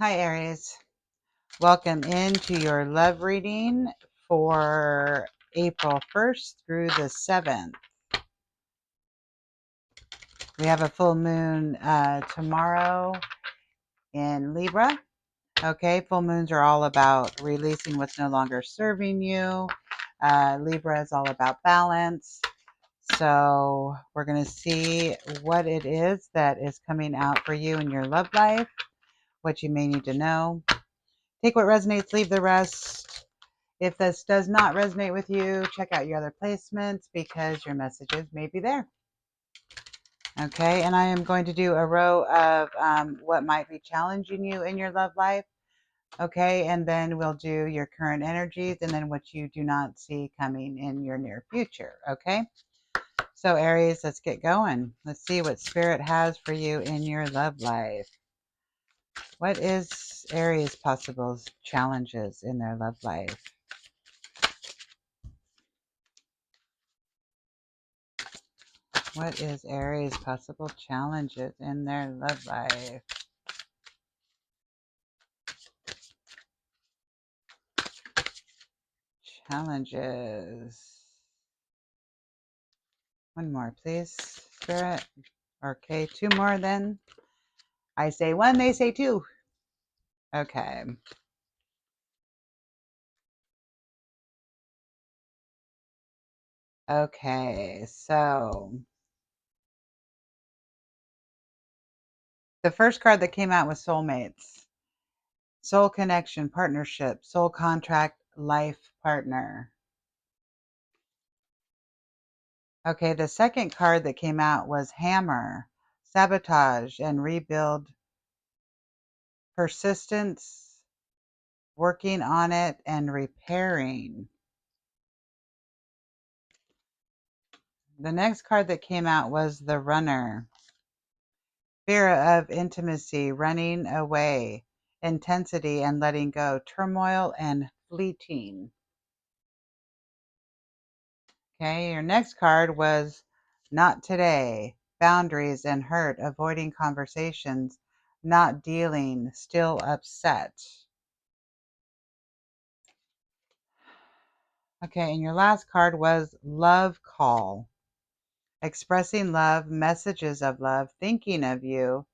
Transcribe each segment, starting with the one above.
Hi, Aries. Welcome into your love reading for April 1st through the 7th. We have a full moon tomorrow in Libra. Okay, full moons are all about releasing what's no longer serving you. Libra is all about balance. So we're going to see what it is that is coming out for you in your love life, what you may need to know. Take what resonates, leave the rest. If this does not resonate with you, check out your other placements because your messages may be there. Okay, and I am going to do a row of what might be challenging you in your love life. Okay, and then we'll do your current energies and then what you do not see coming in your near future. Okay, so Aries, let's get going. Let's see what Spirit has for you in your love life. What is Aries' possible challenges in their love life? What is Aries' possible challenges in their love life? Challenges. One more, please, Spirit. Okay, two more then. I say one, they say two. Okay. Okay, so the first card that came out was soulmates. Soul connection, partnership, soul contract, life partner. Okay, the second card that came out was hammer, sabotage and rebuild, persistence, working on it, and repairing. The next card that came out was the runner. Fear of intimacy, running away, intensity and letting go, turmoil and fleeting. Okay, your next card was not today, boundaries and hurt, avoiding conversations, not dealing, still upset. Okay, and your last card was love call. Expressing love, messages of love, thinking of you,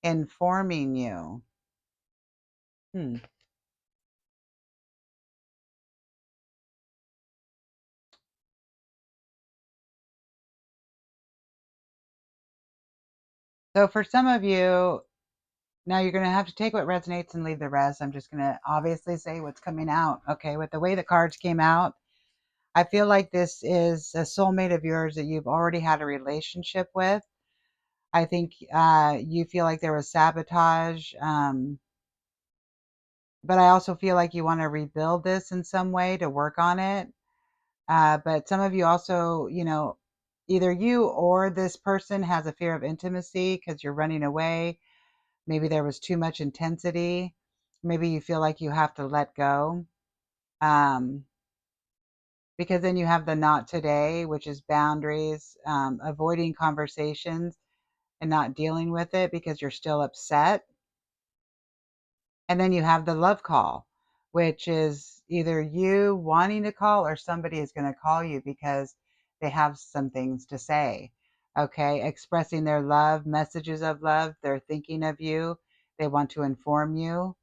informing you. So for some of you, now you're going to have to take what resonates and leave the rest. I'm just going to obviously say what's coming out. Okay, with the way the cards came out, I feel like this is a soulmate of yours that you've already had a relationship with. I think you feel like there was sabotage, but I also feel like you want to rebuild this in some way to work on it. But some of you also, either you or this person has a fear of intimacy because you're running away. Maybe there was too much intensity. Maybe you feel like you have to let go. Um, because then you have the not today, which is boundaries, avoiding conversations and not dealing with it because you're still upset. And then you have the love call, which is either you wanting to call or somebody is going to call you because they have some things to say. Okay. Expressing their love, messages of love. They're thinking of you. They want to inform you.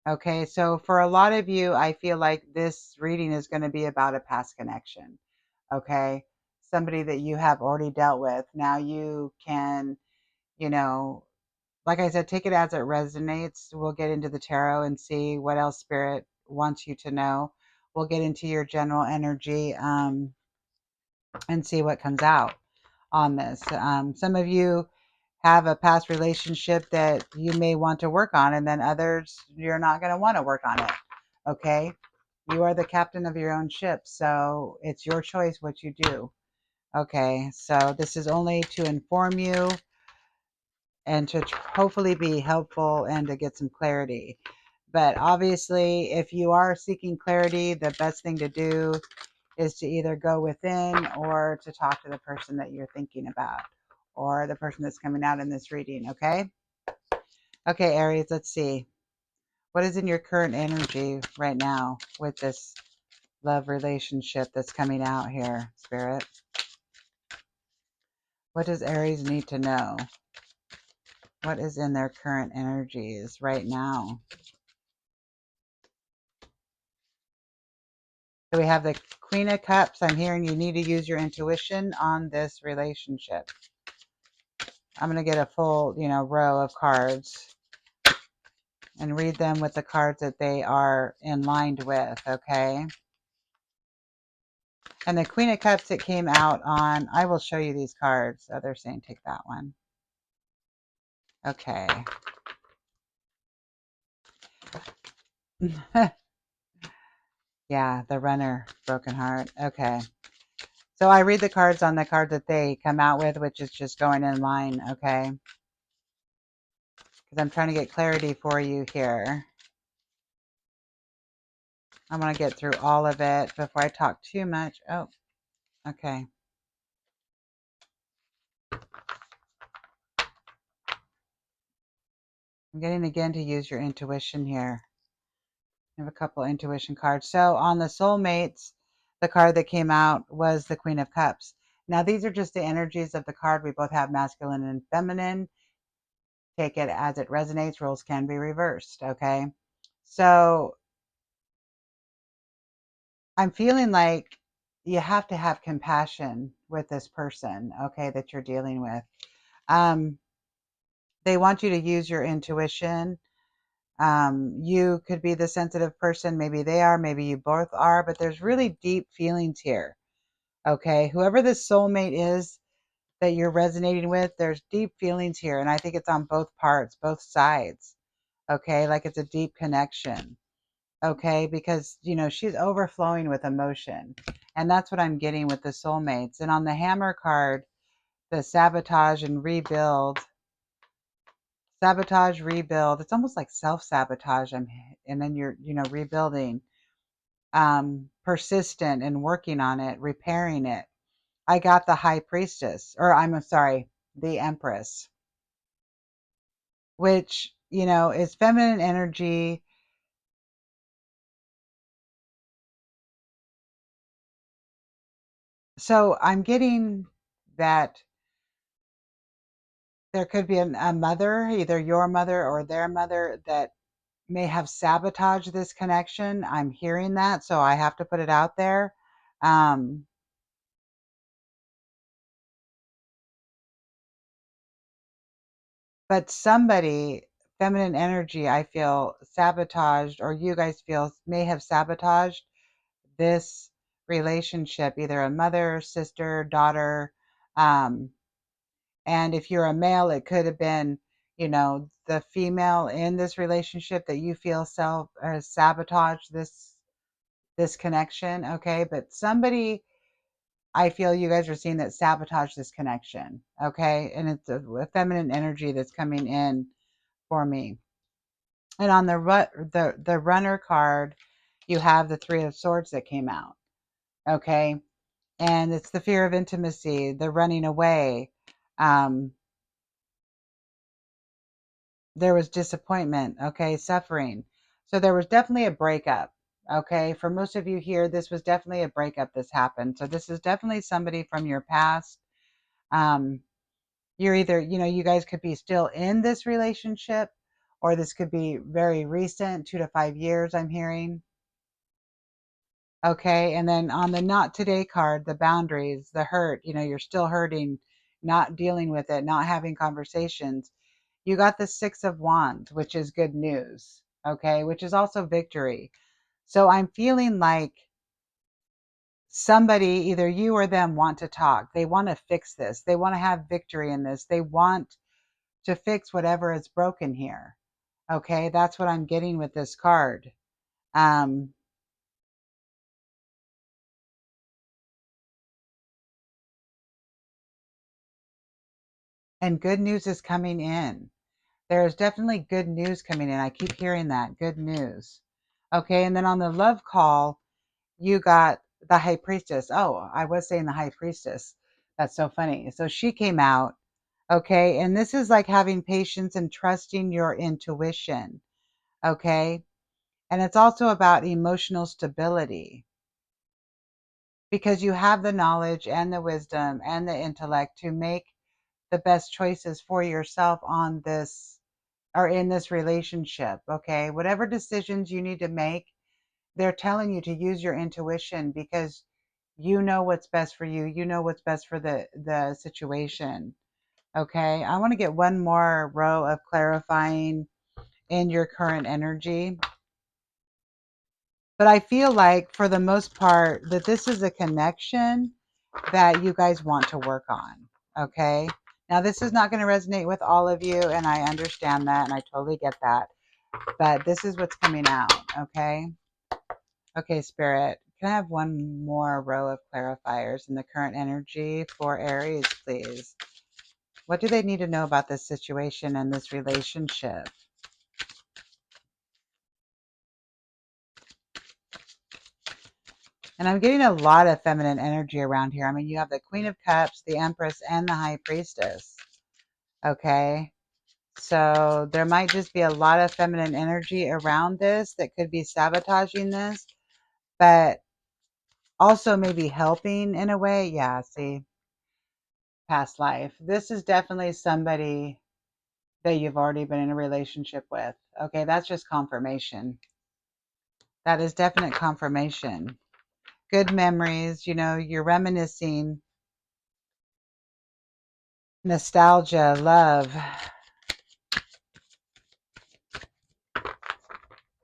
Okay. So for a lot of you, I feel like this reading is going to be about a past connection. Okay. Somebody that you have already dealt with. Now you can, you know, like I said, take it as it resonates. We'll get into the tarot and see what else Spirit wants you to know. We'll get into your general energy and see what comes out on this. Some of you have a past relationship that you may want to work on, and then others you're not going to want to work on it. Okay? You are the captain of your own ship, so it's your choice what you do. Okay, so this is only to inform you and to hopefully be helpful and to get some clarity. But obviously, if you are seeking clarity, the best thing to do is to either go within or to talk to the person that you're thinking about or the person that's coming out in this reading. Okay. Okay, Aries, let's see. What is in your current energy right now with this love relationship that's coming out here, Spirit? What does Aries need to know? What is in their current energies right now? So we have the Queen of Cups. I'm hearing you need to use your intuition on this relationship. I'm going to get a full, row of cards and read them with the cards that they are in line with, okay? And the Queen of Cups that came out on, I will show you these cards. Oh, they're saying take that one. Okay. Yeah, the Runner, Broken Heart. Okay. So I read the cards on the card that they come out with, which is just going in line, okay? Because I'm trying to get clarity for you here. I'm going to get through all of it before I talk too much. Oh, okay. I'm getting again to use your intuition here. I have a couple intuition cards. So on the soulmates, the card that came out was the Queen of Cups. Now these are just the energies of the card. We both have masculine and feminine. Take it as it resonates. Roles can be reversed. Okay. So I'm feeling like you have to have compassion with this person, okay, that you're dealing with. They want you to use your intuition. You could be the sensitive person. Maybe they are. Maybe you both are. But there's really deep feelings here. Okay. Whoever this soulmate is that you're resonating with, there's deep feelings here. And I think it's on both parts, both sides. Okay. Like it's a deep connection. Okay. Because, she's overflowing with emotion. And that's what I'm getting with the soulmates. And on the Hammer card, the sabotage and rebuild. Sabotage, rebuild. It's almost like self-sabotage. And then you're, rebuilding. Persistent and working on it, repairing it. I got the High Priestess, or I'm sorry, the Empress, which, is feminine energy. So I'm getting that there could be a mother, either your mother or their mother, that may have sabotaged this connection. I'm hearing that, so I have to put it out there. Um, but somebody, feminine energy, I feel sabotaged, or you guys feel may have sabotaged this relationship, either a mother, sister, daughter. Um, and if you're a male, it could have been, the female in this relationship that you feel self sabotage this connection. Okay, but somebody, I feel you guys are seeing that sabotage this connection. Okay, and it's a feminine energy that's coming in for me. And on the Runner card, you have the Three of Swords that came out. Okay, and it's the fear of intimacy, the running away. Um, there was disappointment, okay, suffering. So there was definitely a breakup, okay. For most of you here, this was definitely a breakup that's happened. So this is definitely somebody from your past. Um, you're either, you guys could be still in this relationship, or this could be very recent, 2 to 5 years, I'm hearing. Okay. And then on the not today card, the boundaries, the hurt, you're still hurting, not dealing with it, not having conversations. You got the Six of Wands, which is good news. Okay. Which is also victory. So I'm feeling like somebody, either you or them, want to talk. They want to fix this. They want to have victory in this. They want to fix whatever is broken here. Okay. That's what I'm getting with this card. Um, and good news is coming in. There's definitely good news coming in. I keep hearing that. Good news. Okay, and then on the love call, you got the High Priestess. Oh, I was saying the High Priestess. That's so funny. So she came out. Okay, and this is like having patience and trusting your intuition. Okay. And it's also about emotional stability because you have the knowledge and the wisdom and the intellect to make the best choices for yourself on this or in this relationship. Okay. Whatever decisions you need to make, they're telling you to use your intuition because you know what's best for you. You know what's best for the situation. Okay. I want to get one more row of clarifying in your current energy. But I feel like for the most part that this is a connection that you guys want to work on. Okay. Now, this is not going to resonate with all of you, and I understand that, and I totally get that. But this is what's coming out. Okay. Okay, Spirit. Can I have one more row of clarifiers in the current energy for Aries, please? What do they need to know about this situation and this relationship? And I'm getting a lot of feminine energy around here. I mean, you have the Queen of Cups, the Empress, and the High Priestess. Okay. So there might just be a lot of feminine energy around this that could be sabotaging this, but also maybe helping in a way. Yeah, see, past life. This is definitely somebody that you've already been in a relationship with. Okay, that's just confirmation. That is definite confirmation. Good memories, you're reminiscing, nostalgia, love.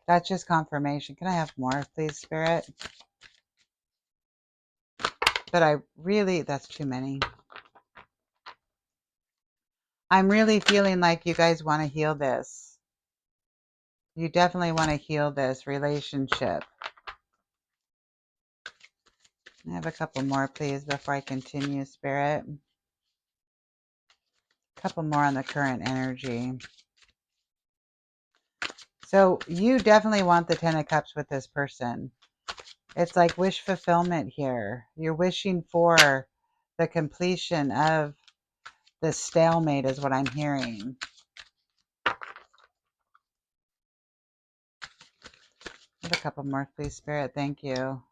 That's just confirmation. Can I have more, please, Spirit? But that's too many. I'm really feeling like you guys want to heal this. You definitely want to heal this relationship. I have a couple more, please, before I continue, Spirit. A couple more on the current energy. So you definitely want the Ten of Cups with this person. It's like wish fulfillment here. You're wishing for the completion of the stalemate is what I'm hearing. Have a couple more, please, Spirit. Thank you.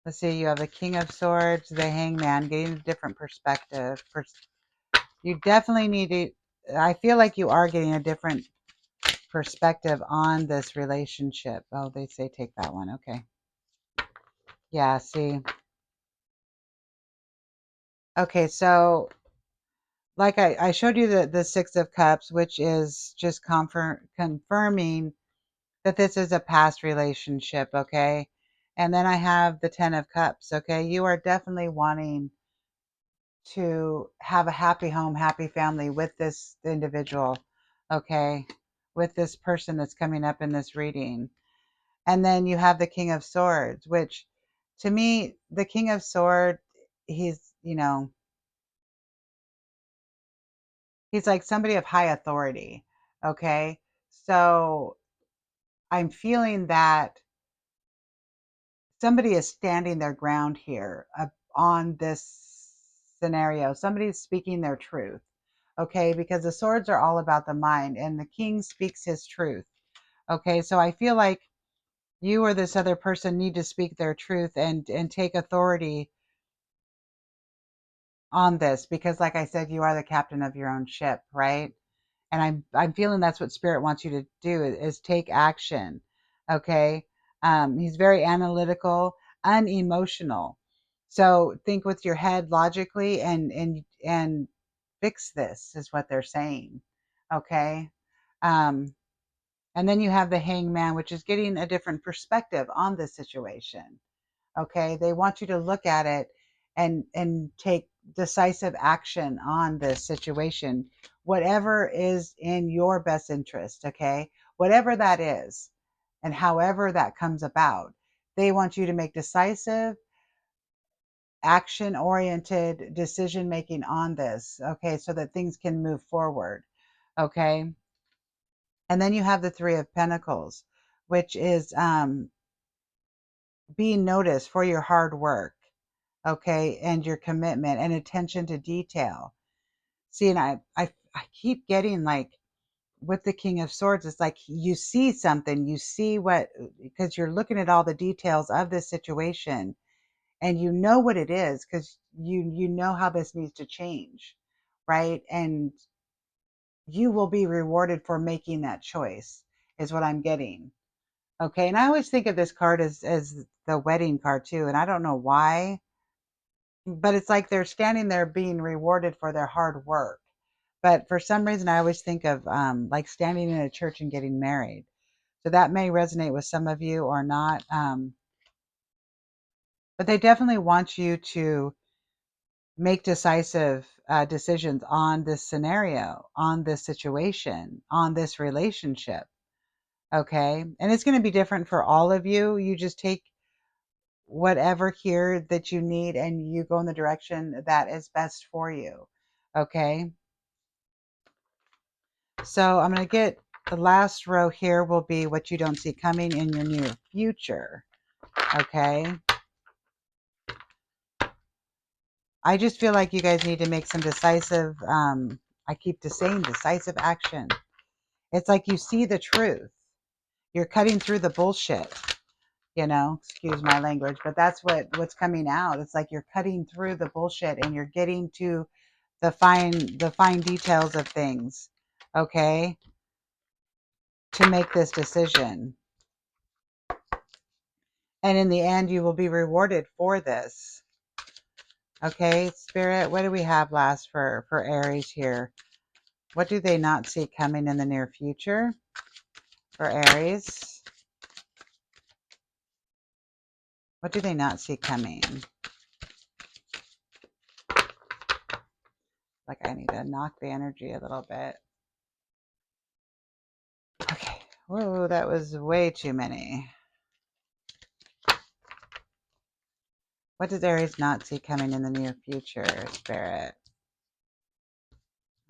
Let's see. You have the King of Swords, the Hangman, getting a different perspective. You definitely need to. I feel like you are getting a different perspective on this relationship. Oh, they say take that one. Okay. Yeah. See. Okay. So, like I showed you the Six of Cups, which is just confirming that this is a past relationship, okay? And then I have the Ten of Cups, okay? You are definitely wanting to have a happy home, happy family with this individual, okay? With this person that's coming up in this reading. And then you have the King of Swords, which to me, the King of Swords, he's, he's like somebody of high authority, okay? So I'm feeling that somebody is standing their ground here on this scenario. Somebody's speaking their truth, okay? Because the swords are all about the mind, and the king speaks his truth, okay? So I feel like you or this other person need to speak their truth and take authority on this because, like I said, you are the captain of your own ship, right? And I'm feeling that's what spirit wants you to do is take action. Okay. He's very analytical, unemotional. So think with your head logically and fix this is what they're saying. Okay. um, and then you have the hangman, which is getting a different perspective on the situation. Okay, they want you to look at it and take decisive action on this situation, whatever is in your best interest. Okay, whatever that is and however that comes about, they want you to make decisive, action oriented decision making on this. Okay, so that things can move forward. Okay, and then you have the Three of Pentacles, which is being noticed for your hard work, okay, and your commitment and attention to detail. See, and I keep getting like with the King of Swords, it's like you see something, you see what, because you're looking at all the details of this situation, and you know what it is because you know how this needs to change, right? And you will be rewarded for making that choice, is what I'm getting. Okay, and I always think of this card as the wedding card too, and I don't know why, but it's like they're standing there being rewarded for their hard work. But for some reason, I always think of like standing in a church and getting married. So that may resonate with some of you or not. But they definitely want you to make decisive decisions on this scenario, on this situation, on this relationship. Okay. And it's going to be different for all of you. You just take whatever here that you need and you go in the direction that is best for you. Okay. So I'm going to get the last row here will be what you don't see coming in your near future. Okay. I just feel like you guys need to make some decisive, I keep saying decisive action. It's like you see the truth. You're cutting through the bullshit, excuse my language, but that's what's coming out. It's like you're cutting through the bullshit and you're getting to the fine details of things, okay, to make this decision. And in the end, you will be rewarded for this. Okay, Spirit, what do we have last for Aries here? What do they not see coming in the near future for Aries? What do they not see coming? Like I need to knock the energy a little bit. Okay. Whoa, that was way too many. What does Aries not see coming in the near future, Spirit?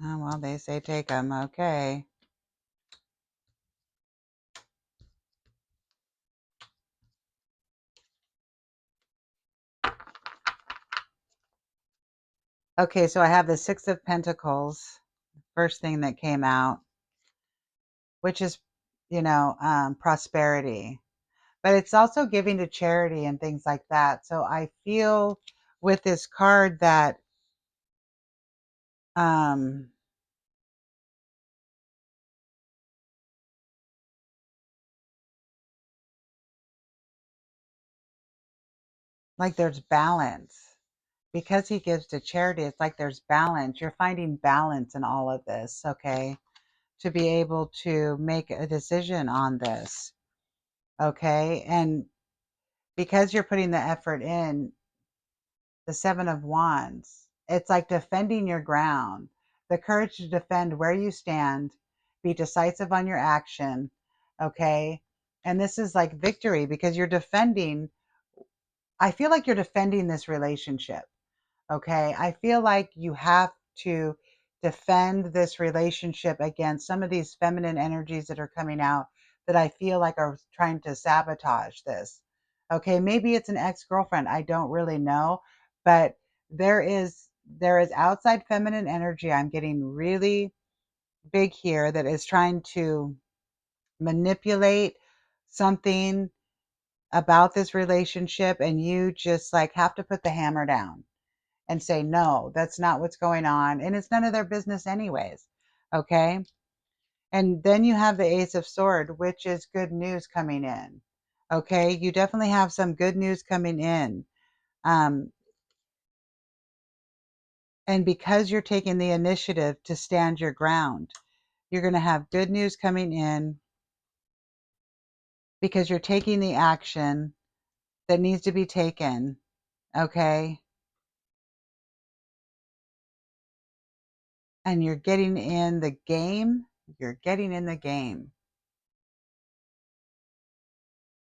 Oh, well, they say take them. Okay. Okay, so I have the Six of Pentacles, first thing that came out, which is, prosperity. But it's also giving to charity and things like that. So I feel with this card that um, like there's balance. Because he gives to charity, it's like there's balance. You're finding balance in all of this, okay? To be able to make a decision on this, okay? And because you're putting the effort in, the Seven of Wands, it's like defending your ground, the courage to defend where you stand, be decisive on your action, okay? And this is like victory because you're defending, I feel like you're defending this relationship. Okay. I feel like you have to defend this relationship against some of these feminine energies that are coming out that I feel like are trying to sabotage this. Okay. Maybe it's an ex-girlfriend. I don't really know, but there is outside feminine energy I'm getting really big here that is trying to manipulate something about this relationship, and you just like have to put the hammer down and say, no, that's not what's going on. And it's none of their business, anyways. Okay. And then you have the Ace of Sword, which is good news coming in. Okay. You definitely have some good news coming in. Um, and because you're taking the initiative to stand your ground, you're going to have good news coming in because you're taking the action that needs to be taken. Okay. And you're getting in the game. You're getting in the game.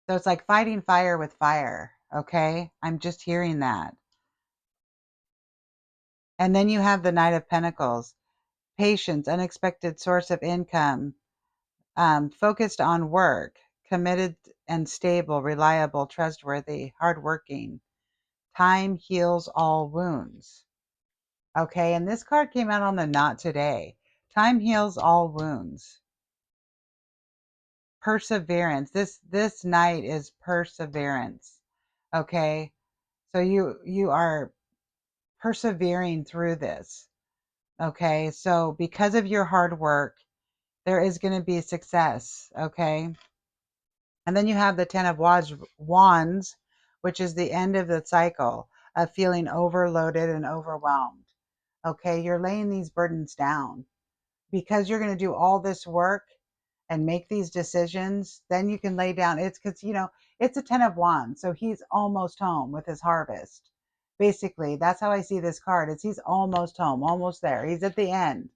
So it's like fighting fire with fire. Okay. I'm just hearing that. And then you have the Knight of Pentacles, patience, unexpected source of income, focused on work, committed and stable, reliable, trustworthy, hardworking. Time heals all wounds. Okay. And this card came out on the Not Today. Time heals all wounds. perseverance. This night is perseverance. Okay? So you are persevering through this. Okay? So because of your hard work, there is going to be success. Okay? And then you have the Ten of Wands, which is the end of the cycle of feeling overloaded and overwhelmed. Okay? You're laying these burdens down because you're going to do all this work and make these decisions. Then you can lay down. It's because, it's a 10 of wands. So he's almost home with his harvest. Basically, that's how I see this card. It's he's almost home, almost there. He's at the end.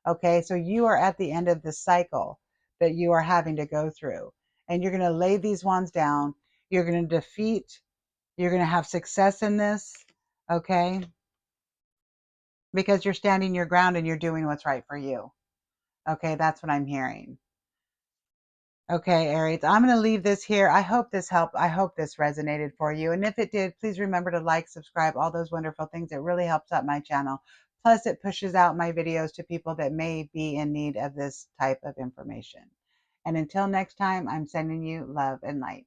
Okay. So you are at the end of the cycle that you are having to go through. And you're going to lay these wands down. You're going to defeat, you're going to have success in this. Okay. Because you're standing your ground and you're doing what's right for you. Okay. That's what I'm hearing. Okay, Aries, I'm going to leave this here. I hope this helped. I hope this resonated for you. And if it did, please remember to like, subscribe, all those wonderful things. It really helps out my channel. Plus, it pushes out my videos to people that may be in need of this type of information. And until next time, I'm sending you love and light.